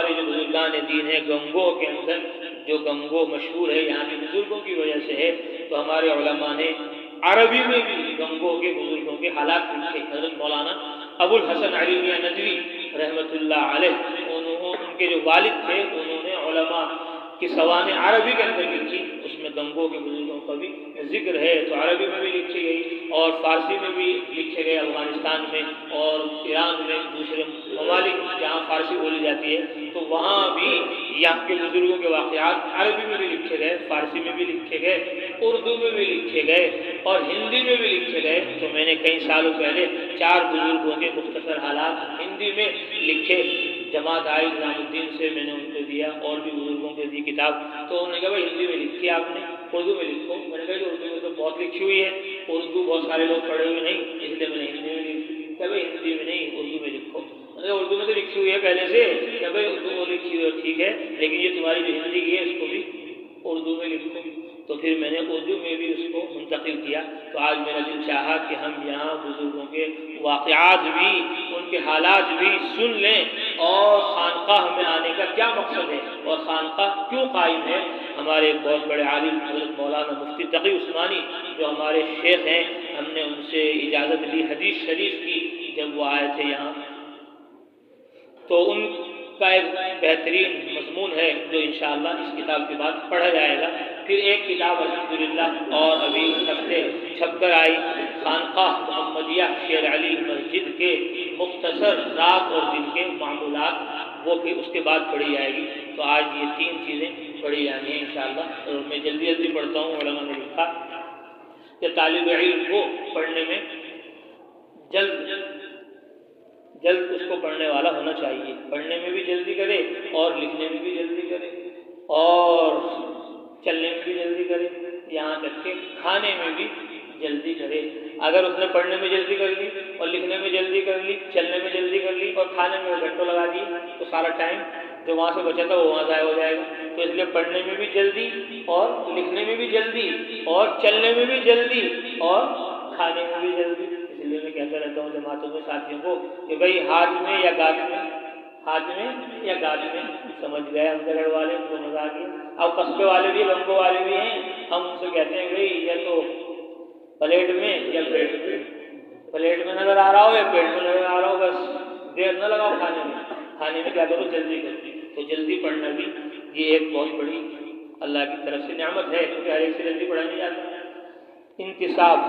ہمارے جو بزرگان دین ہیں گنگو کے اندر جو گنگو مشہور ہے یہاں کے بزرگوں کی وجہ سے ہے، تو ہمارے علماء نے عربی میں بھی گنگو کے بزرگوں کے حالات لکھے۔ حضرت مولانا ابو الحسن علی میاں ندوی رحمۃ اللہ علیہ ان کے جو والد تھے انہوں نے علماء کی سوانح عربی کے اندر لکھی، اس میں گنگو کے بزرگوں کا بھی ذکر ہے، تو عربی میں بھی لکھی گئی اور فارسی میں بھی لکھے گئے، افغانستان میں اور ایران میں دوسرے ممالک جہاں فارسی بولی جاتی ہے تو وہاں بھی یہاں کے بزرگوں کے واقعات عربی میں بھی لکھے گئے، فارسی میں بھی لکھے گئے، اردو میں بھی لکھے گئے اور ہندی میں بھی لکھے گئے۔ تو میں نے کئی سالوں پہلے 4 بزرگوں کے مختصر حالات ہندی میں لکھے، جماعت آئی نظام الدین سے میں نے ان کو دیا، اور بھی بزرگوں کو دی کتاب، تو انہوں نے کہا بھائی ہندی میں لکھی آپ نے، اردو میں لکھو۔ میں نے کہا کہ اردو میں تو بہت لکھی ہوئی ہے، اردو بہت سارے لوگ پڑھے ہوئے نہیں، اس لیے میں نے ہندی میں لکھی۔ کہ بھائی ہندی میں نہیں اردو میں لکھو۔ میں نے کہا اردو میں تو لکھی ہوئی ہے پہلے سے، کہ بھائی اردو میں لکھی ہوئی ہے ٹھیک ہے، لیکن یہ تمہاری جو ہندی کی ہے اس کو بھی اردو میں لکھو۔ تو پھر میں نے اردو میں بھی اس کو منتقل کیا۔ تو آج میرا دل چاہا کہ ہم یہاں بزرگوں کے واقعات بھی، ان کے حالات بھی سن لیں، اور خانقاہ میں آنے کا کیا مقصد ہے اور خانقاہ کیوں قائم ہے۔ ہمارے ایک بہت بڑے عالم حضرت مولانا مفتی تقی عثمانی جو ہمارے شیخ ہیں، ہم نے ان سے اجازت لی حدیث شریف کی جب وہ آئے تھے یہاں، تو ان کا ایک بہترین مضمون ہے جو انشاءاللہ اس کتاب کے بعد پڑھا جائے گا۔ پھر ایک کتاب الحمدللہ اور ابھی ہفتے چھپ کر آئی، خانقاہ محمدیہ شیر علی مسجد کے مختصر رات اور دن کے معمولات، وہ بھی اس کے بعد پڑھی جائے گی۔ تو آج یہ 3 چیزیں پڑھی جانی ہیں انشاءاللہ، اور میں جلدی جلدی پڑھتا ہوں۔ علماء نے لکھا کہ طالب علم کو پڑھنے میں جلد اس کو پڑھنے والا ہونا چاہیے، پڑھنے میں بھی جلدی کرے اور لکھنے میں بھی جلدی کرے اور چلنے میں بھی جلدی کرے، یہاں تک کہ کھانے میں بھی جلدی کرے۔ اگر اس نے پڑھنے میں جلدی کر لی اور لکھنے میں جلدی کر لی، چلنے میں جلدی کر لی اور کھانے میں گھنٹوں لگا دی، تو سارا ٹائم جو وہاں سے بچا تھا وہ وہاں ضائع ہو جائے گا۔ تو اس لیے پڑھنے میں بھی جلدی اور لکھنے میں بھی جلدی اور چلنے میں بھی جلدی اور کھانے میں بھی جلدی۔ اس لیے میں کہتا رہتا ہوں جماعتوں میں ساتھیوں کو کہ بھائی ہاتھ میں یا گاٹ میں، ہاتھ میں یا گاٹ میں، سمجھ گئے ہم جگڑ والے ان کو مزہ آ گیا۔ اب قصبے والے بھی گنگو والے بھی ہیں، ہم ان سے کہتے ہیں بھائی یا تو پلیٹ میں یا پیٹ میں، پلیٹ میں نظر آ رہا ہو یا پیٹ میں نظر آ رہا ہو، بس دیر نہ لگاؤ کھانے میں، کھانے میں کیا کرو جلدی کرو۔ تو جلدی پڑھنا بھی یہ ایک بہت بڑی اللہ کی طرف سے نعمت ہے، کیونکہ ہر ایک سے جلدی پڑھا نہیں جاتا۔ انتصاب،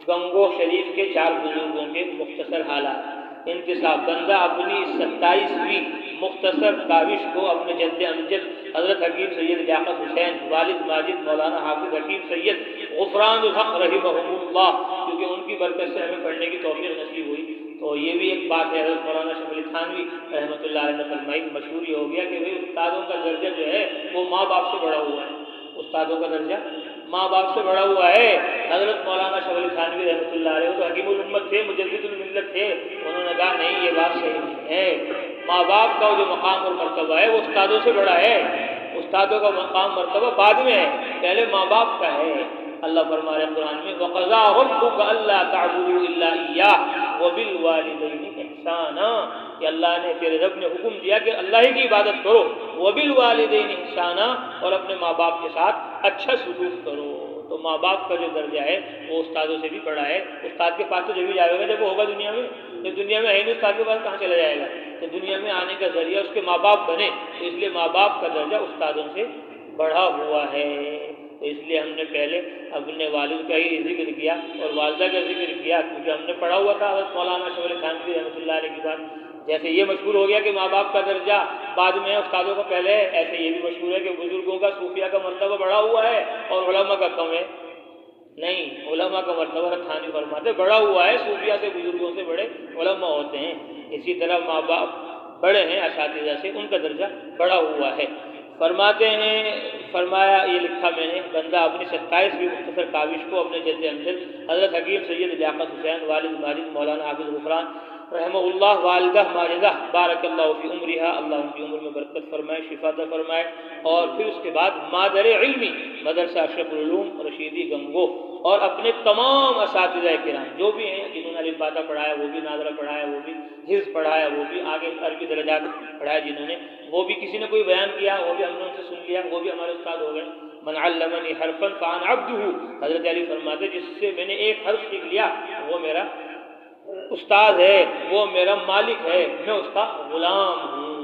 گنگو شریف کے 4 بزرگوں کے مختصر حالات۔ انتصاب، بندہ اپنی 27ویں مختصر کاوش کو اپنے جد امجد حضرت حکیم سید لیاقت حسین والد ماجد مولانا حافظ حکیم سید غفران الحق رحمہم اللہ، کیونکہ ان کی برکت سے ہمیں پڑھنے کی توفیق نصیب ہوئی۔ تو یہ بھی ایک بات ہے، حضرت مولانا شیخ علی تھانوی رحمۃ اللہ علیہ نے فرمائی، مشہور یہ ہو گیا کہ بھئی استادوں کا درجہ جو ہے وہ ماں باپ سے بڑا ہوا ہے، استادوں کا درجہ ماں باپ سے بڑا ہوا ہے۔ حضرت مولانا شیخ علی تھانوی رحمۃ اللہ علیہ تو حکیم الامت تھے، مجدد الملت تھے، انہوں نے کہا نہیں یہ بات صحیح نہیں ہے، ماں باپ کا جو مقام اور مرتبہ ہے وہ استادوں سے بڑا ہے، استادوں کا مقام مرتبہ بعد میں ہے، پہلے ماں باپ کا ہے۔ اللہ فرما رہے ہیں قرآن میں وَقَضَىٰ رَبُّكَ أَلَّا تَعْبُدُوا إِلَّا إِيَّاهُ وَبِالْوَالِدَيْنِ إِحْسَانًا، کہ اللہ نے تیرے رب نے حکم دیا کہ اللہ ہی کی عبادت کرو، وَبِالْوَالِدَيْنِ إِحْسَانًا، اور اپنے ماں باپ کے ساتھ اچھا سلوک کرو۔ تو ماں باپ کا جو درجہ ہے وہ استادوں سے بھی بڑا ہے۔ استاد کے پاس تو جب ہی جائے گا جب وہ ہوگا دنیا میں، جب دنیا میں ہے نہیں استاد کے پاس کہاں چلا جائے گا؟ تو دنیا میں آنے کا ذریعہ اس کے ماں باپ بنے، تو اس لیے ماں باپ کا درجہ استادوں سے بڑھا ہوا ہے۔ تو اس لیے ہم نے پہلے اپنے والد کا ہی ذکر کیا اور والدہ کا ذکر کیا، کیونکہ ہم نے پڑھا ہوا تھا حضرت مولانا شیخ علی تھانوی رحمۃ اللہ علیہ کی بات۔ جیسے یہ مشہور ہو گیا کہ ماں باپ کا درجہ بعد میں استادوں کا پہلے ہے، ایسے یہ بھی مشہور ہے کہ بزرگوں کا صوفیہ کا مرتبہ بڑا ہوا ہے اور علماء کا کم ہے۔ نہیں، علماء کا مرتبہ تھانوی فرماتے بڑا ہوا ہے، صوفیہ سے بزرگوں سے بڑے علماء ہوتے ہیں۔ اسی طرح ماں باپ بڑے ہیں اساتذہ سے، ان کا درجہ بڑا ہوا ہے۔ فرماتے ہیں، فرمایا یہ لکھا میں نے، بندہ اپنی 27ویں مختصر کاوش کو اپنے جد امجد حضرت حکیم سید لیاقت حسین والد ماجد مولانا حافظ غفران رحمہ اللہ والدہ ماجدہ بارک اللہ فی عمرہا، اللہ ان کی عمر میں برکت فرمائے، شفا عطا فرمائے. اور پھر اس کے بعد مادر علمی مدرسہ اشرف العلوم رشیدی گنگو، اور اپنے تمام اساتذہ کرام جو بھی ہیں جنہوں نے الف باتہ پڑھایا، وہ بھی ناظرہ پڑھایا، وہ بھی حفظ پڑھایا، وہ بھی آگے عربی درجات پڑھایا جنہوں نے، وہ بھی کسی نے کوئی بیان کیا وہ بھی ہم نے ان سے سن لیا، وہ بھی ہمارے استاد ہو گئے. من علمنی حرفا فانا عبدہ، حضرت علی فرماتے جس سے میں نے ایک حرف سیکھ لیا وہ میرا استاد ہے، وہ میرا مالک ہے، میں اس کا غلام ہوں.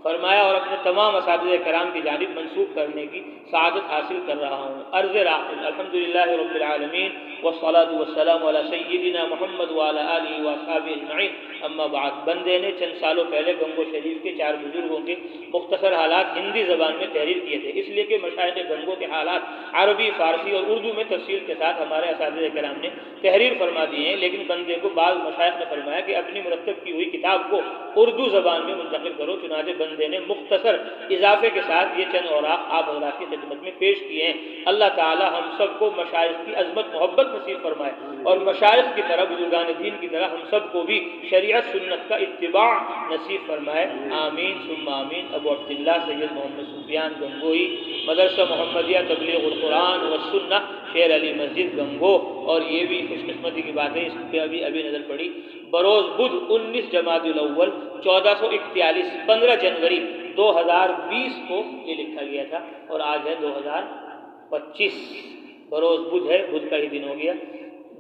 فرمایا اور اپنے تمام اساتذہ کرام کی جانب منسوب کرنے کی سعادت حاصل کر رہا ہوں. عرض راحل الحمدللہ رب العالمین والصلاة والسلام علی سیدنا محمد وعلی آلہ واصحابہ اجمعین. اما بعد، بندے نے چند سالوں پہلے گنگو شریف کے 4 بزرگوں کے مختصر حالات ہندی زبان میں تحریر کیے تھے، اس لیے کہ مشائخ گنگو کے حالات عربی، فارسی اور اردو میں تفصیل کے ساتھ ہمارے اساتذہ کرام نے تحریر فرما دی ہیں. لیکن بندے کو بعض مشائخ نے فرمایا کہ اپنی مرتب کی ہوئی کتاب کو اردو زبان میں منتقل کرو. چنانچہ بندے نے مختصر اضافے کے ساتھ یہ چند اوراق آپ حضرات کی خدمت میں پیش کیے ہیں. اللہ تعالی ہم سب کو مشائخ کی عظمت محبت نصیب فرمائے، اور مشائخ کی طرح بزرگان دین کی طرح ہم سب کو بھی شریعت سنت کا اتباع نصیب فرمائے. آمین ثم آمین. ابو عبداللہ سید محمد سفیان گنگوئی، مدرسہ محمدیہ تبلیغ القرآن والسنہ، شیر علی مسجد گنگو. اور یہ بھی خوش قسمتی کی بات ہے، اس پہ ابھی نظر پڑی، بروز بدھ 19 جمادی الاول 1441 15 جنوری 2020 کو یہ لکھا گیا تھا، اور آج ہے 2025. بروز بدھ ہے، بدھ کا ہی دن ہو گیا.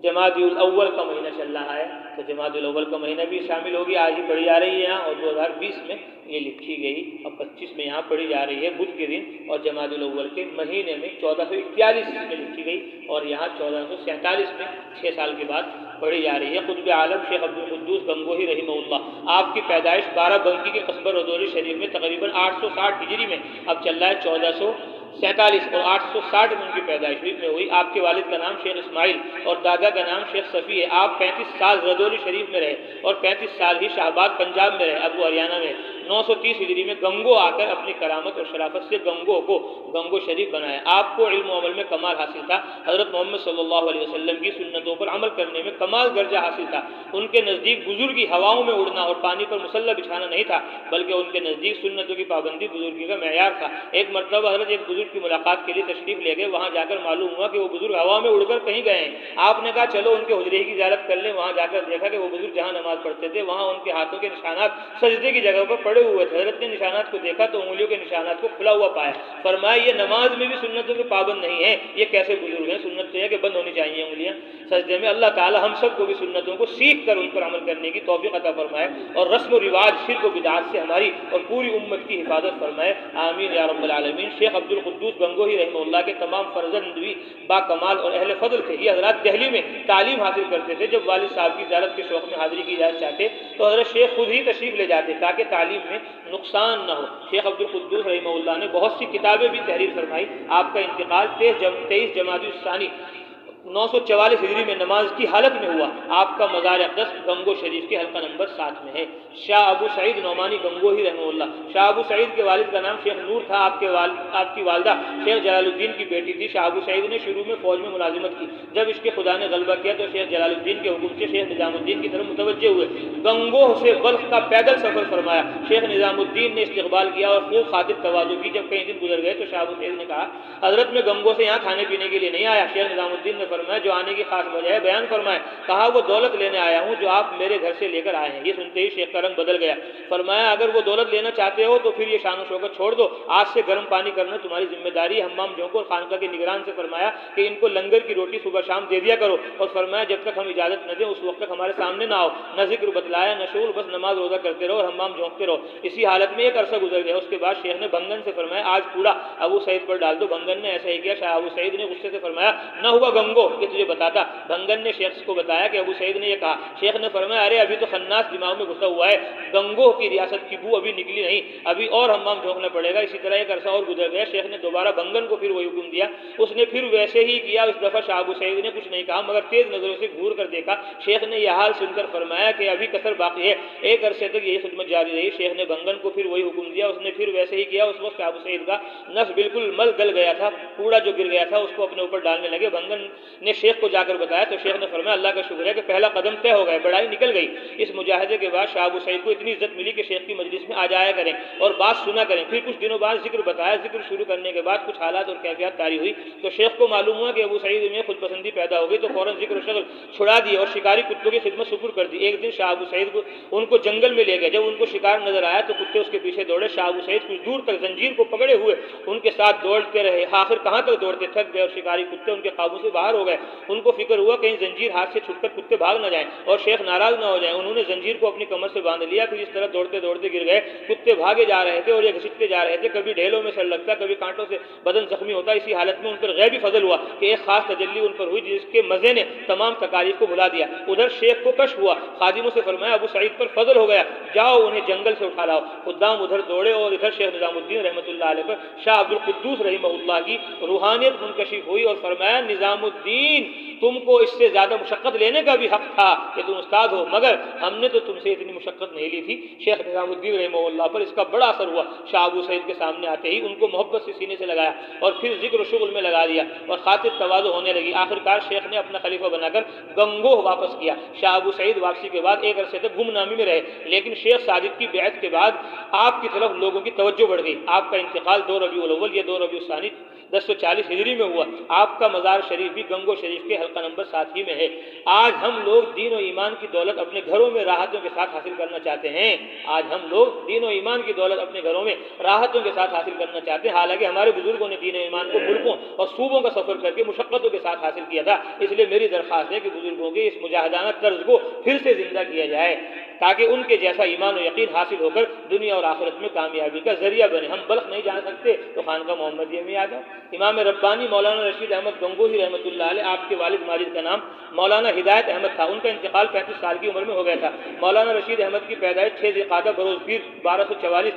جمادی الاول کا مہینہ چل رہا ہے تو جمادی الاول کا مہینہ بھی شامل ہوگی، آج ہی پڑھی جا رہی ہے یہاں، اور 2020 میں یہ لکھی گئی، اب 25 میں یہاں پڑھی جا رہی ہے بدھ کے دن، اور جمادی الاول کے مہینے میں 1441 میں لکھی گئی، اور یہاں 1447 میں 6 سال کے بعد پڑھی جا رہی ہے. قطب عالم شیخ عبدالقدوس گنگوہی رحمہ اللہ، آپ کی پیدائش 12 بنکی کے قصبہ رودوری شریف میں تقریباً 860 ہجری میں، اب چل رہا ہے 1447 اور 860 میں ان کی پیدائش میں ہوئی. آپ کے والد کا نام شیخ اسماعیل اور دادا کا نام شیخ صفی ہے. آپ 35 سال رودوری شریف میں رہے اور 35 سال ہی شاہباد پنجاب میں رہے، ابو ہریانہ میں. 930 ہجری میں گنگو آ کر اپنی کرامت اور شرافت سے گنگو کو گنگو شریف بنایا. آپ کو علم و عمل میں کمال حاصل تھا، حضرت محمد صلی اللہ علیہ وسلم کی سنتوں پر عمل کرنے میں کمال درجہ حاصل تھا. ان کے نزدیک بزرگی ہواؤں میں اڑنا اور پانی پر مسلح بچھانا نہیں تھا، بلکہ ان کے نزدیک سنتوں کی پابندی بزرگی کا معیار تھا. ایک مرتبہ حضرت ایک بزرگ کی ملاقات کے لیے تشریف لے گئے، وہاں جا کر معلوم ہوا کہ وہ بزرگ ہوا میں اڑ کر کہیں گئے ہیں. آپ نے کہا چلو ان کے حجرے کی زیارت کر لیں. وہاں جا کر دیکھا کہ وہ بزرگ جہاں نماز پڑھتے تھے وہاں ان کے ہاتھوں کے نشانات سجدے کی جگہ پر پڑے ہوئے تھے. حضرت نے نشانات کو دیکھا تو انگلیوں کے نشانات کو کھلا ہوا پایا. فرمایا یہ نماز میں بھی سنتوں کے پابند نہیں ہیں، یہ کیسے بزرگ ہیں؟ سنت تو ہے کہ بند ہونی چاہیے انگلیاں سجدے میں. اللہ تعالی ہم سب کو بھی سنتوں کو سیکھ کر ان پر عمل کرنے کی توفیق عطا فرمائے، اور رسم و رواج، شرک و بدعات سے ہماری اور پوری امت کی حفاظت فرمائے. آمین یا رب العالمین. شیخ عبدالقدوس گنگوہی رحمہ اللہ کے تمام فرزند بھی با کمال اور اہل فضل تھے. یہ حضرات دہلی میں تعلیم حاصل کرتے تھے. جب والد صاحب کی زیارت کے شوق میں حاضری کی اجازت چاہتے تو حضرت شیخ خود ہی تشریف لے جاتے تاکہ تعلیم میں نقصان نہ ہو. شیخ عبدالقدوس رحمہ اللہ نے بہت سی کتابیں بھی تحریر فرمائی. آپ کا انتقال 23 جمادی الثانی 944 ہجری میں نماز کی حالت میں ہوا. آپ کا مزار اقدس گنگو شریف کے حلقہ نمبر 7 میں ہے. شاہ ابو سعید نعمانی گنگوہی رحمہ اللہ، شاہ ابو سعید کے والد کا نام شیخ نور تھا. آپ کی والدہ شیخ جلال الدین کی بیٹی تھی. شاہ ابو سعید نے شروع میں فوج میں ملازمت کی. جب اس کے خدا نے غلبہ کیا تو شیخ جلال الدین کے حکم سے شیخ نظام الدین کی طرف متوجہ ہوئے. گنگوہ سے بلخ کا پیدل سفر فرمایا. شیخ نظام الدین نے استقبال کیا اور خوب خاطر تواضع کی. جب کئی دن گزر گئے تو شاہ ابو سعید نے کہا حضرت میں گنگوہ سے یہاں کھانے پینے کے لیے نہیں آیا. شیخ نظام الدین نے فرمایا جو آنے کی خاص وجہ ہے بیان فرمائے. کہا وہ دولت لینے آیا ہوں جو آپ میرے گھر سے لے کر آئے ہیں. یہ سنتے ہی شیخ کا رنگ بدل گیا. فرمایا اگر وہ دولت لینا چاہتے ہو تو پھر یہ شان و شوکت چھوڑ دو. آج سے گرم پانی کرنا تمہاری ذمہ داری. حمام جھونکو اور خانقاہ کے نگران سے فرمایا کہ ان کو لنگر کی روٹی صبح شام دے دیا کرو، اور فرمایا جب تک ہم اجازت نہ دیں اس وقت تک ہمارے سامنے نہ آؤ. نہ ذکر بتلایا نہ شغل، بس نماز روزہ کرتے رہو اور حمام جھونکتے رہو. اسی حالت میں ایک عرصہ گزر گیا. اس کے بعد شیخ نے بھنگن سے فرمایا آج کوڑا ابو سعید پر ڈال دو. بھنگن نے ایسا ہی کیا. شاہ ابو سعید نے غصے سے فرمایا نہ ہوا گنگو کہ تجھے بتاتا. بھنگن نے شیخ کو بتایا کہ ابو سعید نے یہ کہا. شیخ نے فرمایا ارے ابھی تو خناس دماغ میں گھسا ہوا ہے، گنگو کی ریاست کی بو ابھی نکلی نہیں، ابھی اور حمام جھونکنا پڑے گا. اسی طرح ایک عرصہ اور گزر گیا. شیخ نے دوبارہ بھنگن کو پھر وہی حکم دیا. اس نے پھر ویسے ہی کیا. اس دفعہ شاہ ابو سعید نے کچھ نہیں کہا مگر تیز نظروں سے گھور کر دیکھا. شیخ نے یہ حال سن کر فرمایا کہ ابھی کثر باقی ہے. ایک عرصے تک یہی خدمت جاری رہی. شیخ نے بھنگن کو پھر وہی حکم دیا. اس نے پھر ویسے ہی کیا. اس وقت شاہ ابو سعید کا نفس بالکل مل گل گیا تھا. کوڑا جو گر گیا تھا اس کو اپنے اوپر ڈالنے لگے. بھنگن نے شیخ کو جا کر بتایا تو شیخ نے فرمایا اللہ کا شکر ہے کہ پہلا قدم طے ہو گیا، بڑائی نکل گئی۔ اس مجاہدے کے بعد شاہ ابو سعید کو اتنی عزت ملی کہ شیخ کی مجلس میں آ جایا کریں اور بات سنا کریں۔ پھر کچھ دنوں بعد ذکر بتایا، ذکر شروع کرنے کے بعد کچھ حالات اور کیفیات طاری ہوئی تو شیخ کو معلوم ہوا کہ ابو سعید میں خود پسندی پیدا ہو گئی، تو فوراً ذکر و شغل چھڑا دی اور شکاری کتوں کی خدمت سپر کر دی۔ ایک دن شاہ ابو سعید کو ان کو جنگل میں لے گئے، جب ان کو شکار نظر آیا تو کتے اس کے پیچھے دوڑے۔ شاہ ابو سعید کچھ دور تک زنجیر کو پکڑے ہوئے ان کے ساتھ دوڑتے رہے، آخر کہاں تک دوڑتے، تھک گئے اور شکاری کتے ان کے قابو سے باہر ہو گئے۔ ان کو فکر ہوا کہیں زنجیر ہاتھ سے چھوٹ کر کتے بھاگ نہ جائیں اور شیخ ناراض نہ ہو جائیں۔ انہوں نے زنجیر کو اپنی کمر سے باندھ لیا، پھر اس طرح دوڑتے دوڑتے گر گئے۔ کتے بھاگے جا رہے تھے اور یہ گھسٹتے جا رہے تھے، کبھی ڈھیلوں میں سر لگتا، کبھی کانٹوں سے بدن زخمی ہوتا۔ اسی حالت میں ان پر غیبی فضل ہوا کہ ایک خاص تجلی ان پر ہوئی جس کے مزے نے تمام تکالیف کو بھلا دیا۔ ادھر شیخ کو کشف ہوا، خادموں سے فرمایا ابو سعید پر فضل ہو گیا، جاؤ انہیں جنگل سے اٹھا لاؤ۔ خدام ادھر دوڑے اور ادھر شیخ نظام الدین رحمۃ اللہ علیہ پر شاہ عبد القدوس رحمہ اللہ کی روحانیت منکشف ہوئی اور فرمایا نظام الدین تم کو اس سے زیادہ مشقت لینے کا بھی حق تھا کہ تم استاد ہو، مگر ہم نے تو تم سے اتنی مشقت نہیں لی تھی۔ شیخ نظام الدین رحمہ اللہ پر اس کا بڑا اثر ہوا۔ شاہ ابو سعید کے سامنے آتے ہی ان کو محبت سے سینے سے لگایا اور پھر ذکر و شغل میں لگا دیا اور خاطر تواضع ہونے لگی۔ آخرکار شیخ نے اپنا خلیفہ بنا کر گنگوہ واپس کیا۔ شاہ ابو سعید واپسی کے بعد ایک عرصے تک گمنامی میں رہے، لیکن شیخ صادق کی بیعت کے بعد آپ کی طرف لوگوں کی توجہ بڑھ گئی۔ آپ کا انتقال 2 ربیع الاول یا 2 ربیع الثانی 1040 ہجری میں ہوا۔ آپ کا مزار شریف بھی گنگو شریف کے حلقہ نمبر 7 ہی میں ہے۔ آج ہم لوگ دین و ایمان کی دولت اپنے گھروں میں راحتوں کے ساتھ حاصل کرنا چاہتے ہیں۔ آج ہم لوگ دین و ایمان کی دولت اپنے گھروں میں راحتوں کے ساتھ حاصل کرنا چاہتے ہیں، حالانکہ ہمارے بزرگوں نے دین و ایمان کو ملکوں اور صوبوں کا سفر کر کے مشقتوں کے ساتھ حاصل کیا تھا۔ اس لیے میری درخواست ہے کہ بزرگوں کے اس مجاہدانہ طرز کو پھر سے زندہ کیا جائے تاکہ ان کے جیسا ایمان و یقین حاصل ہو کر دنیا اور آخرت میں کامیابی کا ذریعہ بنے۔ ہم بلخ نہیں جا سکتے تو خانقاہ محمدیہ میں آ جاؤ۔ امام ربانی مولانا رشید احمد گنگوہی رحمۃ اللہ علیہ، آپ کے والد ماجد کا نام مولانا ہدایت احمد تھا، ان کا انتقال 35 سال کی عمر میں ہو گیا تھا۔ مولانا رشید احمد کی پیدائش 6 ذی القعدہ بروز پیر 1244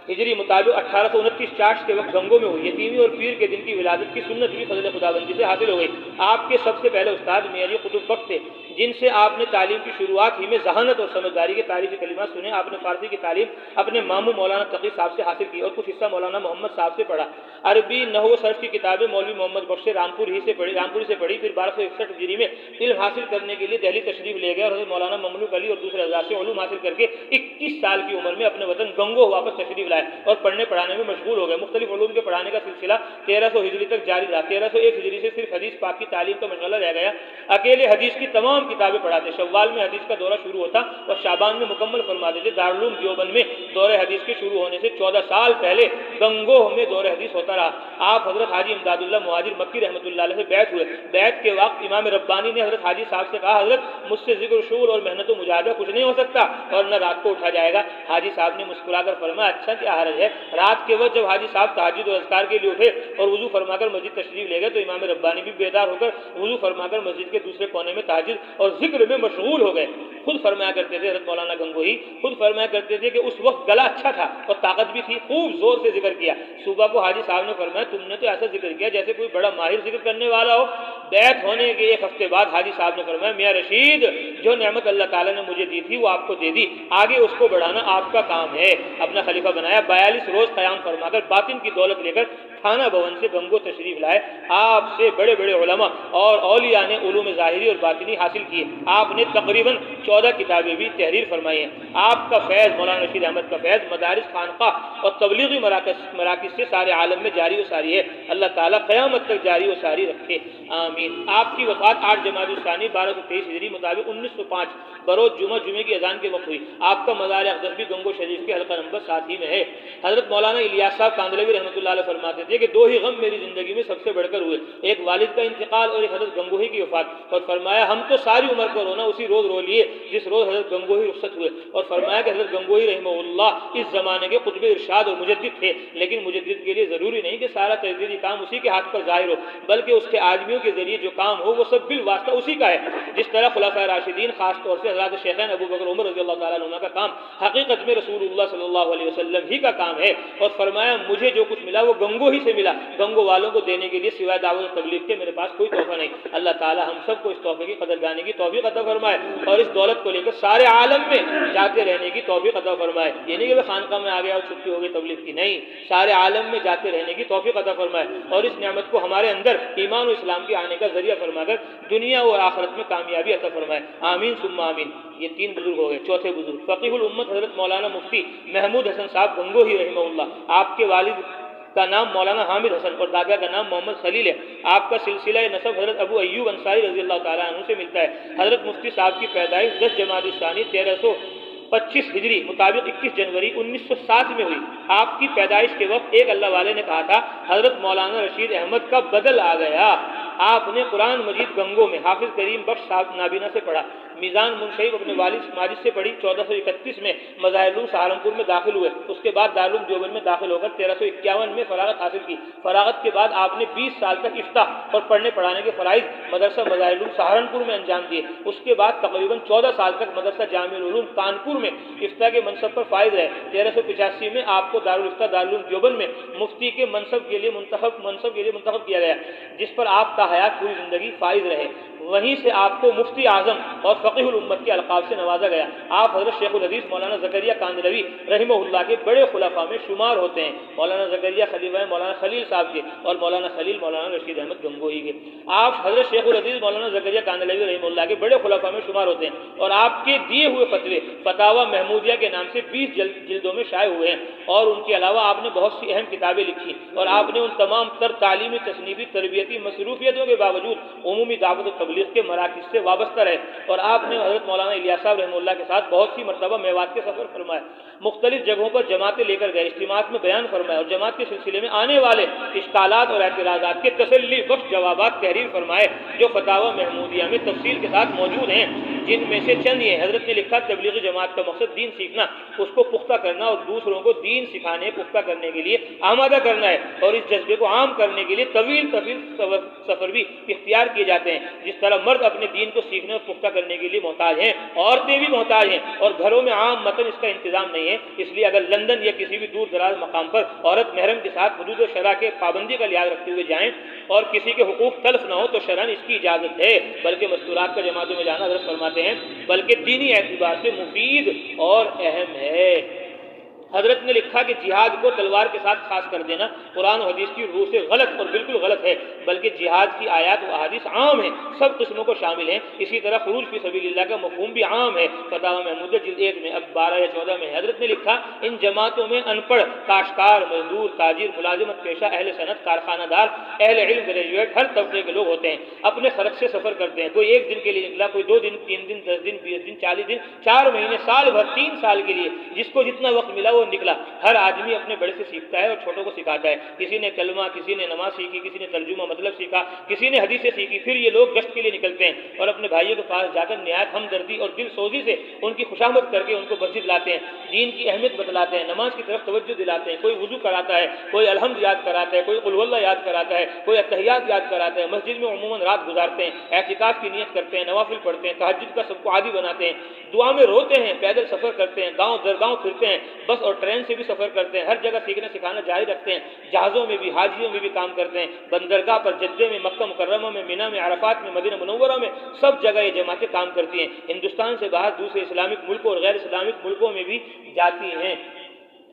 ہجری مطابق 1829 چاش کے وقت گنگو میں ہوئی۔ یتیمی اور پیر کے دن کی ولادت کی سنت بھی فضل خداوندی سے حاصل ہو گئی۔ آپ کے سب سے پہلے استاد میاں جی قطب بخش تھے، جن سے آپ نے تعلیم کی شروعات ہی میں ذہانت اور سمجھداری کے تعریفی کلمات سنے۔ آپ نے فارسی کی تعلیم اپنے ماموں مولانا تقی صاحب سے حاصل کی اور کچھ حصہ مولانا محمد صاحب سے پڑھا۔ عربی نحو و صرف کی کتابیں مولوی محمد بخش سے رامپوری سے پڑھی، پھر 1261 ہجری میں علم حاصل کرنے کے لیے دہلی تشریف لے گئے اور حضرت مولانا مملوک علی اور دوسرے حضرات سے علوم حاصل کر کے 21 سال کی عمر میں اپنے وطن گنگو واپس تشریف لائے اور پڑھنے پڑھانے میں مشغول ہو گئے۔ مختلف علوم کے پڑھانے کا سلسلہ 1300 ہجری تک جاری رہا۔ 1301 ہجری سے صرف حدیث پاک کی تعلیم کا مشغلہ رہ گیا۔ اکیلے حدیث کی تمام کتابیں پڑھاتے، شوال میں حدیث کا دورہ شروع ہوتا اور شعبان میں مکمل فرما دیتے۔ دارالعلوم دیوبند میں دورہ حدیث کے شروع ہونے سے 14 سال پہلے گنگوہ میں دورہ حدیث ہوتا رہا۔ آپ حضرت حاجی امداد اللہ مہاجر مکی رحمۃ اللہ علیہ سے بیعت ہوئے۔ بیعت کے وقت امام ربانی نے حضرت حاجی صاحب سے کہا حضرت مجھ سے ذکر و شغل اور محنت و مجاہدہ کچھ نہیں ہو سکتا اور نہ رات کو اٹھا جائے گا۔ حاجی صاحب نے مسکرا کر فرمایا اچھا کیا حرج ہے۔ رات کے وقت جب حاجی صاحب تہجد و اذکار کے لیے اٹھے اور وضو فرما کر مسجد تشریف لے گئے تو امام ربانی بھی بیدار ہو کر وضو فرما کر مسجد کے دوسرے کونے میں تہجد اور ذکر میں مشغول ہو گئے۔ خود فرمایا کرتے تھے حضرت مولانا گنگوہی، خود فرمایا کرتے تھے کہ اس وقت گلا اچھا تھا اور طاقت بھی تھی، خوب زور سے ذکر کیا۔ صبح کو حاجی صاحب نے فرمایا تم نے تو ایسا ذکر کیا جیسے کوئی بڑا ماہر ذکر کرنے والا ہو۔ بیعت ہونے کے 1 ہفتے بعد حاجی صاحب نے فرمایا میاں رشید جو نعمت اللہ تعالیٰ نے مجھے دی تھی وہ آپ کو دے دی، آگے اس کو بڑھانا آپ کا کام ہے۔ اپنا خلیفہ بنایا، 42 روز قیام فرما کر باطن کی دولت لے کر تھانہ بھون سے گنگو تشریف لائے۔ آپ سے بڑے بڑے علماء اور اولیاء نے علوم ظاہری اور باطنی حاصل کیے۔ آپ نے تقریباً 14 کتابیں بھی تحریر فرمائی ہیں۔ آپ کا فیض مولانا رشید احمد کا فیض مدارس خانقاہ اور تبلیغی مراکز سے سارے عالم میں جاری و ساری ہے۔ اللہ تعالیٰ قیامت تک جاری و ساری رکھے، آمین۔ آپ کی وفات 8 جمادی الثانی 1223 ہجری مطابق 1905 بروز جمعے کی اذان کے وقت ہوئی۔ آپ کا مزار اقدس بھی گنگو شریف کے حلقہ نمبر 7 ہی میں ہے۔ حضرت مولانا الیاس صاحب کاندھلوی رحمۃ اللہ علیہ فرماتے تھے کہ 2 ہی غم میری زندگی میں سب سے بڑھ کر ہوئے، ایک والد کا انتقال اور ایک حضرت گنگوہی کی وفات۔ اور فرمایا ہم تو ساری عمر کو رونا اسی روز رو لیے جس روز حضرت گنگوہی رخصت ہوئے۔ اور فرمایا کہ حضرت گنگوہی رحمہ اللہ اس زمانے کے قطب ارشاد اور مجدد تھے، لیکن مجدد کے لیے ضروری نہیں کہ سارا تجدیدی کام اسی کے ہاتھ پر ظاہر ہو، بلکہ اس کے آدمیوں کے ذریعے جو کام ہو وہ سب بالواسطہ اسی کا ہے۔ جس طرح خلفائے راشدین خاص طور سے حضرات شیخین ابو بکر عمر رضی اللہ تعالیٰ عنہ کا کام حقیقت میں رسول اللہ صلی اللہ علیہ وسلم ہی کا کام ہے۔ اور فرمایا مجھے جو کچھ ملا وہ گنگو ہی سے ملا، گنگو والوں کو دینے کے لیے سوائے دعوت و تبلیغ کے میرے پاس کوئی تحفہ نہیں۔ اللہ تعالیٰ ہم سب کو اس تحفے کی قدردانی کی توفیق عطا فرمائے اور اس دولت کو لے کر سارے عالم میں جاتے رہنے کی توفیق عطا فرمائے۔ یہ نہیں کہ خانقاہ میں آ گیا اور چھٹی ہو گئی تبلیغ کی، نہیں، سارے عالم میں جاتے رہنے لینے کی توفیق عطا فرمائے اور اس نعمت کو ہمارے اندر ایمان و اسلام کے آنے کا ذریعہ فرما کر دنیا اور آخرت میں کامیابی عطا فرمائے، آمین ثم آمین۔ یہ 3 بزرگ ہو گئے۔ چوتھے بزرگ فقیہ الامت حضرت مولانا مفتی محمود حسن صاحب گنگوہی رحمہ اللہ، آپ کے والد کا نام مولانا حامد حسن اور دادا کا نام محمد خلیل ہے۔ آپ کا سلسلہ نسب حضرت ابو ایوب انصاری رضی اللہ تعالیٰ عنہ سے ملتا ہے۔ حضرت مفتی صاحب کی پیدائش 10 جمادی الثانی 1325 ہجری مطابق 21 جنوری 1907 میں ہوئی۔ آپ کی پیدائش کے وقت ایک اللہ والے نے کہا تھا حضرت مولانا رشید احمد کا بدل آ گیا۔ آپ نے قرآن مجید گنگوں میں حافظ کریم بخش صاحب نابینا سے پڑھا، میزان منشیب اپنے والد ماجد سے پڑھی، 1431 میں مظاہر العلوم سہارنپور میں داخل ہوئے، اس کے بعد دارالعلوم دیوبند میں داخل ہو کر 1351 میں فراغت حاصل کی۔ فراغت کے بعد آپ نے 20 سال تک افتاء اور پڑھنے پڑھانے کے فرائض مدرسہ مظاہر العلوم سہارنپور میں انجام دیے۔ اس کے بعد تقریباً 14 سال تک مدرسہ جامع العلوم کانپور میں افتاء کے منصب پر فائز رہے۔ 1385 میں آپ کو دارالفتاء دارالعلوم دیوبند میں مفتی کے منصب کے لیے منتخب کیا گیا، جس پر آپ تا حیات پوری زندگی فائز رہے۔ وہیں سے آپ کو مفتی اعظم اور فقیہ الامت کے القاب سے نوازا گیا۔ آپ حضرت شیخ الحدیث مولانا زکریا کاندھلوی رحمہ اللہ کے بڑے خلفاء میں شمار ہوتے ہیں۔ مولانا زکریا خلیفہ مولانا خلیل صاحب کے اور مولانا خلیل مولانا رشید احمد گنگوہی کے۔ آپ حضرت شیخ الحدیث مولانا زکریا کاندھلوی رحمہ اللہ کے بڑے خلفاء میں شمار ہوتے ہیں اور آپ کے دیے ہوئے فتوے فتاوی محمودیہ کے نام سے 20 جلدوں میں شائع ہوئے ہیں، اور ان کے علاوہ آپ نے بہت سی اہم کتابیں لکھی، اور آپ نے ان تمام تر تعلیمی تصنیفی تربیتی مصروفیتوں کے باوجود عمومی دعوت و تبلیغ کے مراکز سے وابستہ رہے، اور آپ نے حضرت مولانا الیاس صاحب رحمہ اللہ کے ساتھ بہت سی مرتبہ میوات کے سفر فرمائے، مختلف جگہوں پر جماعتیں لے کر گئے، اجتماعات میں بیان فرمائے، اور جماعت کے سلسلے میں آنے والے اشکالات اور اعتراضات کے تسلی بخش جوابات تحریر فرمائے، جو فتاوی محمودیہ میں تفصیل کے ساتھ موجود ہیں، جن میں سے چند یہ حضرت نے لکھا تبلیغی جماعت کا مقصد دین سیکھنا، اس کو پختہ کرنا اور دوسروں کو دین سکھانے پختہ کرنے کے لیے آمادہ کرنا ہے، اور اس جذبے کو عام کرنے کے لیے طویل سفر بھی اختیار کیے جاتے ہیں۔ جس طرح مرد اپنے دین کو سیکھنے اور پختہ کرنے کے لیے محتاج ہیں، عورتیں بھی محتاج ہیں، اور گھروں میں عام متن اس کا انتظام نہیں ہے، اس لیے اگر لندن یا کسی بھی دور دراز مقام پر عورت محرم کے ساتھ حدود و شرع کے پابندی کا لحاظ رکھتے ہوئے جائیں اور کسی کے حقوق تلف نہ ہو تو شرعاً اس کی اجازت ہے، بلکہ مستورات کا جماعتوں میں جانا حضرت فرماتے ہیں بلکہ دینی اعتبار سے مفید اور اہم ہے۔ حضرت نے لکھا کہ جہاد کو تلوار کے ساتھ خاص کر دینا قرآن و حدیث کی روح سے غلط اور بالکل غلط ہے، بلکہ جہاد کی آیات و احادیث عام ہیں، سب قسموں کو شامل ہیں۔ اسی طرح خروج فی سبیل اللہ کا مفہوم بھی عام ہے۔ فتاوی محمودیہ جلد 1 میں اب 12 یا 14 میں حضرت نے لکھا ان جماعتوں میں ان پڑھ، کاشتکار، مزدور، تاجر، ملازمت پیشہ، اہل صنعت، کارخانہ دار، اہل علم، گریجویٹ، ہر طبقے کے لوگ ہوتے ہیں، اپنے خرچ سے سفر کرتے ہیں، کوئی 1 دن کے لیے نکلا، کوئی 2 دن، 3 دن، 10 دن، 20 دن، 40 دن، 4 مہینے، سال بھر، 3 سال کے لیے، جس کو جتنا وقت ملا وہ نکلا۔ ہر آدمی اپنے بڑے سے سیکھتا ہے اور چھوٹوں کو سکھاتا ہے، کسی نے کلمہ، کسی نے نماز سیکھی، کسی نے ترجمہ مطلب سیکھا، کسی نے حدیثیں سیکھی۔ پھر یہ لوگ گشت کے لیے نکلتے ہیں اور اپنے بھائیوں کے پاس جا کر نہایت ہمدردی اور دل سوزی سے ان کی خوشامد کر کے ان کو مسجد لاتے ہیں، دین کی اہمیت بتلاتے ہیں، نماز کی طرف توجہ دلاتے ہیں، کوئی وضو کراتا ہے، کوئی الحمد یاد کراتا ہے، کوئی قل هو اللہ یاد کراتا ہے، کوئی اتحیات یاد کراتا ہے، مسجد میں عموماً رات گزارتے ہیں، اعتکاف کی نیت کرتے ہیں، نوافل پڑھتے ہیں، تہجد کا سب کو عادی بناتے ہیں، دعا میں روتے ہیں، پیدل سفر کرتے ہیں، گاؤں در گاؤں پھرتے ہیں، بس اور ٹرین سے بھی سفر کرتے ہیں، ہر جگہ سیکھنا سکھانا جاری رکھتے ہیں، جہازوں میں بھی، حاجیوں میں بھی کام کرتے ہیں، بندرگاہ پر، جدے میں، مکہ مکرمہ میں، مینا میں، عرفات میں، مدینہ منورہ میں، سب جگہ یہ جماعتیں کام کرتی ہیں، ہندوستان سے باہر دوسرے اسلامک ملکوں اور غیر اسلامک ملکوں میں بھی جاتی ہیں۔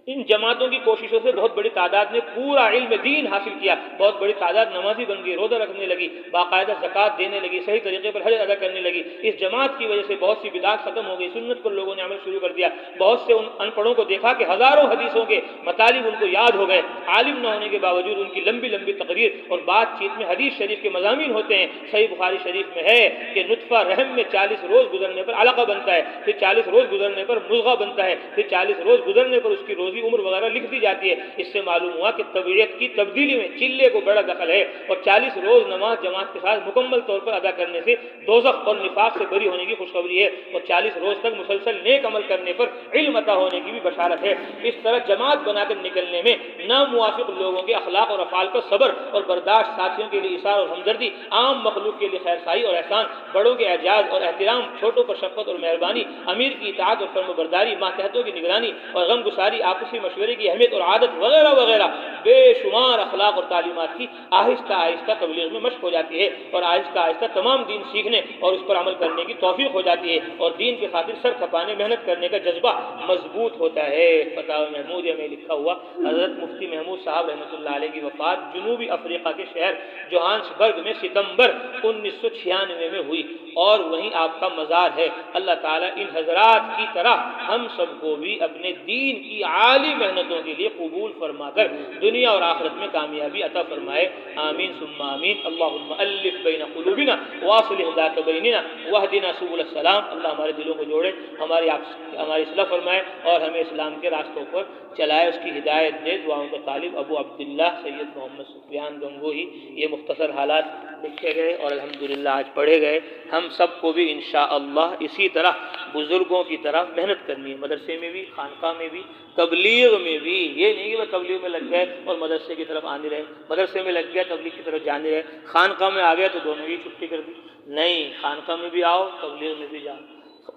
ان جماعتوں کی کوششوں سے بہت بڑی تعداد نے پورا علم دین حاصل کیا، بہت بڑی تعداد نمازی بن گئی، روزہ رکھنے لگی، باقاعدہ زکوٰۃ دینے لگی، صحیح طریقے پر حج ادا کرنے لگی۔ اس جماعت کی وجہ سے بہت سی بدعات ختم ہو گئی، سنت پر لوگوں نے عمل شروع کر دیا۔ بہت سے ان پڑھوں کو دیکھا کہ ہزاروں حدیثوں کے مطالب ان کو یاد ہو گئے، عالم نہ ہونے کے باوجود ان کی لمبی لمبی تقریر اور بات چیت میں حدیث شریف کے مضامین ہوتے ہیں۔ صحیح بخاری شریف میں ہے کہ نطفہ رحم میں 40 روز گزرنے پر علقہ بنتا ہے، پھر 40 روز گزرنے پر مضغہ بنتا ہے، پھر 40 روز گزرنے پر اس کی روزی عمر وغیرہ لکھ دی جاتی ہے۔ اس سے معلوم ہوا کہ طبیعت کی تبدیلی میں چلے کو بڑا دخل ہے، اور 40 روز نماز جماعت کے ساتھ مکمل طور پر ادا کرنے سے دوزخ اور نفاق سے بری ہونے کی خوشخبری ہے، اور 40 روز تک مسلسل نیک عمل کرنے پر علم عطا ہونے کی بھی بشارت ہے۔ اس طرح جماعت بنا کر نکلنے میں ناموافق لوگوں کے اخلاق اور افعال پر صبر اور برداشت، ساتھیوں کے لیے ایثار اور ہمدردی، عام مخلوق کے لیے خیرخواہی اور احسان، بڑوں کے اعزاز اور احترام، چھوٹوں پر شفقت اور مہربانی، امیر کی اطاعت اور فرمانبرداری، ماتحتوں کی نگرانی اور غم گساری، آپسی مشورے کی اہمیت اور عادت وغیرہ وغیرہ بے شمار اخلاق اور تعلیمات کی آہستہ آہستہ تبلیغ میں مشق ہو جاتی ہے، اور آہستہ آہستہ تمام دین سیکھنے اور اس پر عمل کرنے کی توفیق ہو جاتی ہے، اور دین کی خاطر سر کھپانے محنت کرنے کا جذبہ مضبوط ہوتا ہے۔ فتاوی محمودیہ میں لکھا ہوا، حضرت مفتی محمود صاحب رحمۃ اللہ علیہ کی وفات جنوبی افریقہ کے شہر جوہانسبرگ میں ستمبر 1996 میں ہوئی، اور وہیں آپ کا مزار ہے۔ اللہ تعالیٰ ان حضرات کی طرح ہم سب کو بھی اپنے دین کی عالی محنتوں کے لیے قبول فرما کر دنیا اور آخرت میں کامیابی عطا فرمائے، آمین ثم آمین۔ اللہم الف بین قلوبنا واصلح ذات بیننا واہدنا سبل السلام۔ اللہ ہمارے دلوں کو جوڑے، ہماری اصلاح فرمائے اور ہمیں اسلام کے راستوں پر چلائے، اس کی ہدایت دے۔ دعاؤں کا طالب ابو عبداللہ سید محمد سفیان گنگوہی۔ یہ مختصر حالات لکھے گئے اور الحمدللہ آج پڑھے گئے۔ ہم سب کو بھی انشاءاللہ اسی طرح بزرگوں کی طرح محنت کرنی ہے، مدرسے میں بھی، خانقاہ میں بھی، تبلیغ میں بھی۔ یہ نہیں کہ وہ تبلیغ میں لگ گئے اور مدرسے کی طرف آنے رہے، مدرسے میں لگ گئے تبلیغ کی طرف جانے رہے، خانقاہ میں آ گئے تو دونوں ہی چھٹی کر دی۔ نہیں، خانقاہ میں بھی آؤ، تبلیغ میں بھی جاؤ۔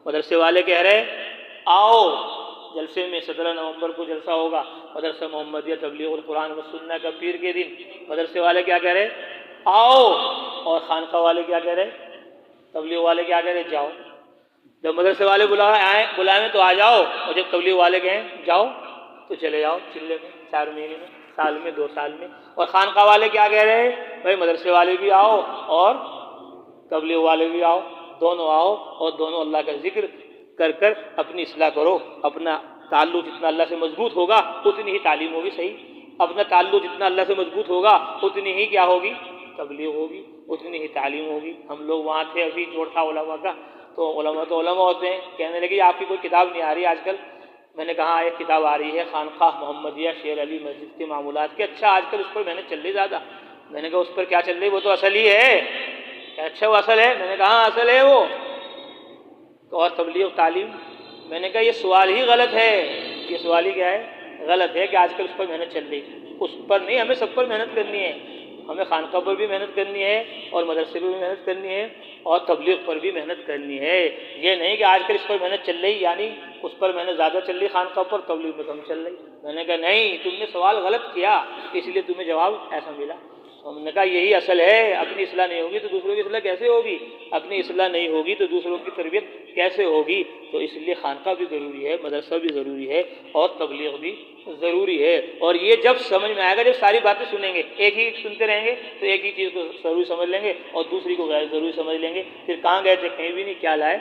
مدرسے والے کہہ رہے آؤ جلسے میں 17 نومبر کو جلسہ ہوگا، مدرسہ محمدیہ تبلیغ القرآن و سنہ کا پیر کے دن۔ مدرسے والے کیا کہہ رہے آؤ، اور خانقاہ والے کیا کہہ رہے، تبلیغ والے کیا کہہ رہے جاؤ۔ جب مدرسے والے بلائیں تو آ جاؤ، اور جب تبلیغ والے کہیں جاؤ تو چلے جاؤ، چلے میں 4 مہینے میں، سال میں، 2 سال میں۔ اور خانقاہ والے کیا کہہ رہے ہیں، بھائی مدرسے والے بھی آؤ اور تبلیغ والے بھی آؤ، دونوں آؤ اور دونوں اللہ کا ذکر کر کر اپنی اصلاح کرو۔ اپنا تعلق جتنا اللہ سے مضبوط ہوگا اتنی ہی تعلیم ہوگی صحیح، اپنا تعلق جتنا اللہ سے مضبوط ہوگا اتنی ہی کیا ہوگی، تبلیغ ہوگی، اتنی ہی تعلیم ہوگی۔ ہم لوگ وہاں تھے، ابھی جوڑ تھا علماء کا، تو علماء ہوتے ہیں، کہنے لگے آپ کی کوئی کتاب نہیں آ رہی آج کل۔ میں نے کہا ایک کتاب آ رہی ہے، خانقاہ محمدیہ شیر علی مسجد کے معمولات کے۔ اچھا آج کل اس پر محنت چل رہی زیادہ۔ میں نے کہا اس پر کیا چل رہی، وہ تو اصل ہی ہے۔ اچھا وہ اصل ہے؟ میں نے کہا ہاں اصل ہے وہ۔ اور تبلیغ تعلیم، میں نے کہا یہ سوال ہی غلط ہے، یہ سوال ہی کیا ہے، غلط ہے کہ آج کل اس پر محنت چل رہی۔ اس پر نہیں، ہمیں سب پر محنت کرنی ہے، ہمیں خانقاہ پر بھی محنت کرنی ہے اور مدرسے پر بھی محنت کرنی ہے اور تبلیغ پر بھی محنت کرنی ہے۔ یہ نہیں کہ آج کل اس پر محنت چل رہی یعنی اس پر محنت زیادہ چل رہی خانقاہ پر، تبلیغ میں کم چل رہی۔ میں نے کہا نہیں، تم نے سوال غلط کیا، اس لیے تمہیں جواب ایسا ملا۔ ہم نے کہا یہی اصل ہے، اپنی اصلاح نہیں ہوگی تو دوسروں کی اصلاح کیسے ہوگی، اپنی اصلاح نہیں ہوگی تو دوسروں کی تربیت کیسے ہوگی۔ تو اس لیے خانقاہ بھی ضروری ہے، مدرسہ بھی ضروری ہے اور تبلیغ بھی ضروری ہے۔ اور یہ جب سمجھ میں آئے گا، جب ساری باتیں سنیں گے، ایک ہی سنتے رہیں گے تو ایک ہی چیز کو ضروری سمجھ لیں گے اور دوسری کو غیر ضروری سمجھ لیں گے، پھر کہاں گئے تھے، کہیں بھی نہیں، کیا لائے،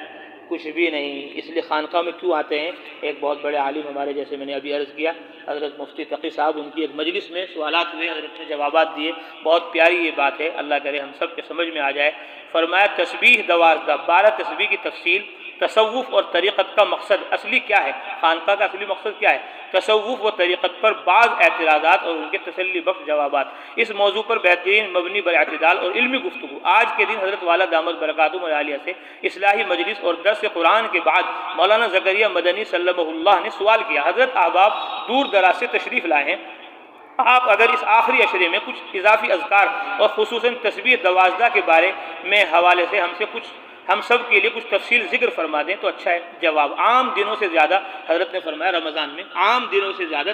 کچھ بھی نہیں۔ اس لیے خانقاہ میں کیوں آتے ہیں، ایک بہت بڑے عالم ہمارے، جیسے میں نے ابھی عرض کیا، حضرت مفتی تقی صاحب، ان کی ایک مجلس میں سوالات ہوئے، حضرت نے جوابات دیے، بہت پیاری یہ بات ہے، اللہ کرے ہم سب کے سمجھ میں آ جائے۔ فرمایا تسبیح 12 تسبیح کی تفصیل، تصوف اور طریقت کا مقصد اصلی کیا ہے، خانقاہ کا اصلی مقصد کیا ہے، تصوف و طریقت پر بعض اعتراضات اور ان کے تسلی بخش جوابات۔ اس موضوع پر بہترین مبنی بر اعتدال اور علمی گفتگو۔ آج کے دن حضرت والا دامت برکاتہم العالیہ سے اصلاحی مجلس اور درس قرآن کے بعد مولانا زکریا مدنی سلمہ اللہ نے سوال کیا، حضرت احباب دور دراز سے تشریف لائے ہیں، آپ اگر اس آخری عشرے میں کچھ اضافی اذکار اور خصوصاً تسبیح 12 کے بارے میں حوالے سے ہم سب کے لیے کچھ تفصیل ذکر فرما دیں تو اچھا ہے۔ جواب، عام دنوں سے زیادہ، حضرت نے فرمایا رمضان میں عام دنوں سے زیادہ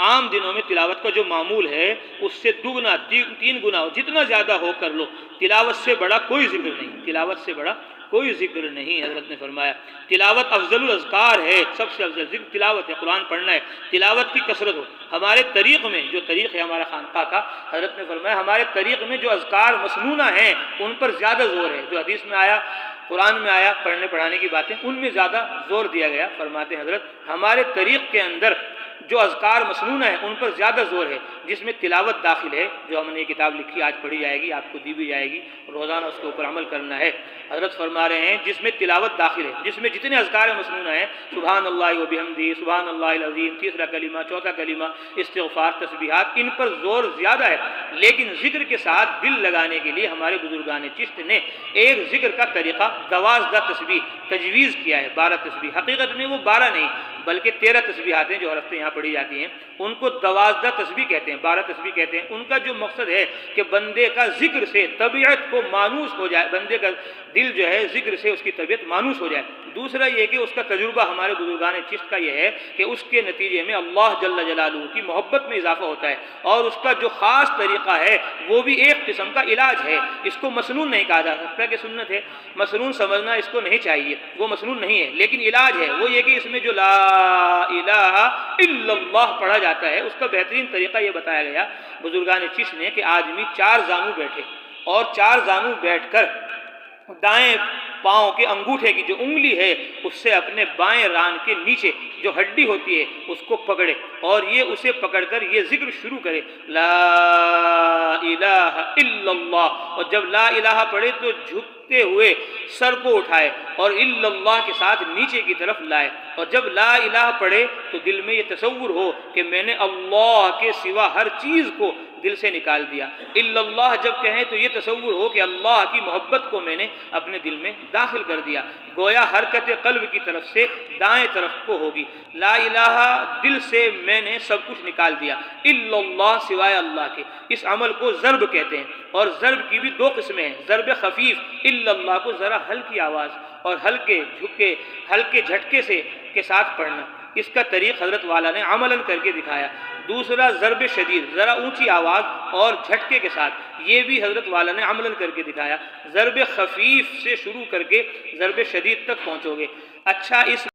عام دنوں میں تلاوت کا جو معمول ہے اس سے 2 گنا جتنا زیادہ ہو کر لو۔ تلاوت سے بڑا کوئی ذکر نہیں، تلاوت سے بڑا کوئی ذکر نہیں۔ حضرت نے فرمایا تلاوت افضل الاذکار ہے، سب سے افضل ذکر تلاوت ہے، قرآن پڑھنا ہے، تلاوت کی کثرت ہو۔ ہمارے طریق میں، جو طریق ہے ہمارا خانقاہ کا، حضرت نے فرمایا ہمارے طریق میں جو اذکار مسنونہ ہیں ان پر زیادہ زور ہے، جو حدیث میں آیا، قرآن میں آیا، پڑھنے پڑھانے کی باتیں، ان میں زیادہ زور دیا گیا۔ فرماتے ہیں حضرت ہمارے طریق کے اندر جو اذکار مسنونہ ہیں ان پر زیادہ زور ہے، جس میں تلاوت داخل ہے، جو ہم نے یہ کتاب لکھی آج پڑھی جائے گی، آپ کو دی بھی جائے گی، روزانہ اس کے اوپر عمل کرنا ہے۔ حضرت فرما رہے ہیں جس میں تلاوت داخل ہے، جس میں جتنے اذکار مسنونہ ہیں، سبحان اللہ و بحمدہ، سبحان اللہ العظیم، تیسرا کلمہ، چوتھا کلمہ، استغفار، تسبیحات، ان پر زور زیادہ ہے۔ لیکن ذکر کے ساتھ دل لگانے کے لیے ہمارے بزرگان چشت نے ایک ذکر کا طریقہ 12 تسبیح تجویز کیا ہے، 12 تسبیح۔ حقیقت میں وہ 12 نہیں بلکہ 13 تسبیحات ہیں جو ہر ہفتے یہاں پڑھی جاتی ہیں، ان کو 12 تسبیح کہتے ہیں، 12 تسبیح کہتے ہیں۔ ان کا جو مقصد ہے کہ بندے کا ذکر سے طبیعت کو مانوس ہو جائے، بندے کا دل جو ہے ذکر سے اس کی طبیعت مانوس ہو جائے۔ دوسرا یہ کہ اس کا تجربہ ہمارے بزرگان چشت کا یہ ہے کہ اس کے نتیجے میں اللہ جل جلالہ کی محبت میں اضافہ ہوتا ہے، اور اس کا جو خاص طریقہ ہے وہ بھی ایک قسم کا علاج ہے۔ اس کو مسنون نہیں کہا جا سکتا کہ سنت ہے، مسنون سمجھنا اس کو نہیں چاہیے، وہ مسنون نہیں ہے، لیکن علاج ہے۔ وہ یہ کہ اس میں جو لا الہ الا اللہ پڑھا جاتا ہے، اس کا بہترین طریقہ یہ بتایا گیا بزرگان چشت نے کہ آدمی 4 زانو بیٹھے، اور 4 زانو بیٹھ کر دائیں پاؤں کے انگوٹھے کی جو انگلی ہے اس سے اپنے بائیں ران کے نیچے جو ہڈی ہوتی ہے اس کو پکڑے، اور یہ اسے پکڑ کر یہ ذکر شروع کرے، لا الہ الا اللہ، اور جب لا الہ پڑھے تو جھکتے ہوئے سر کو اٹھائے اور الا اللہ کے ساتھ نیچے کی طرف لائے، اور جب لا الہ پڑھے تو دل میں یہ تصور ہو کہ میں نے اللہ کے سوا ہر چیز کو دل سے نکال دیا۔ الا اللہ جب کہیں تو یہ تصور ہو کہ اللہ کی محبت کو میں نے اپنے دل میں داخل کر دیا، گویا حرکت قلب کی طرف سے دائیں طرف کو ہوگی۔ لا الہ دل سے میں نے سب کچھ نکال دیا، الا اللہ سوائے اللہ کے۔ اس عمل کو ضرب کہتے ہیں، اور ضرب کی بھی 2 قسمیں ہیں، ضرب خفیف الا اللہ کو ذرا ہلکی آواز اور ہلکے جھٹکے سے کے ساتھ پڑھنا، اس کا طریق حضرت والا نے عملاً کر کے دکھایا۔ دوسرا ضرب شدید، ذرا اونچی آواز اور جھٹکے کے ساتھ، یہ بھی حضرت والا نے عملاً کر کے دکھایا۔ ضرب خفیف سے شروع کر کے ضرب شدید تک پہنچو گے۔ اچھا، اس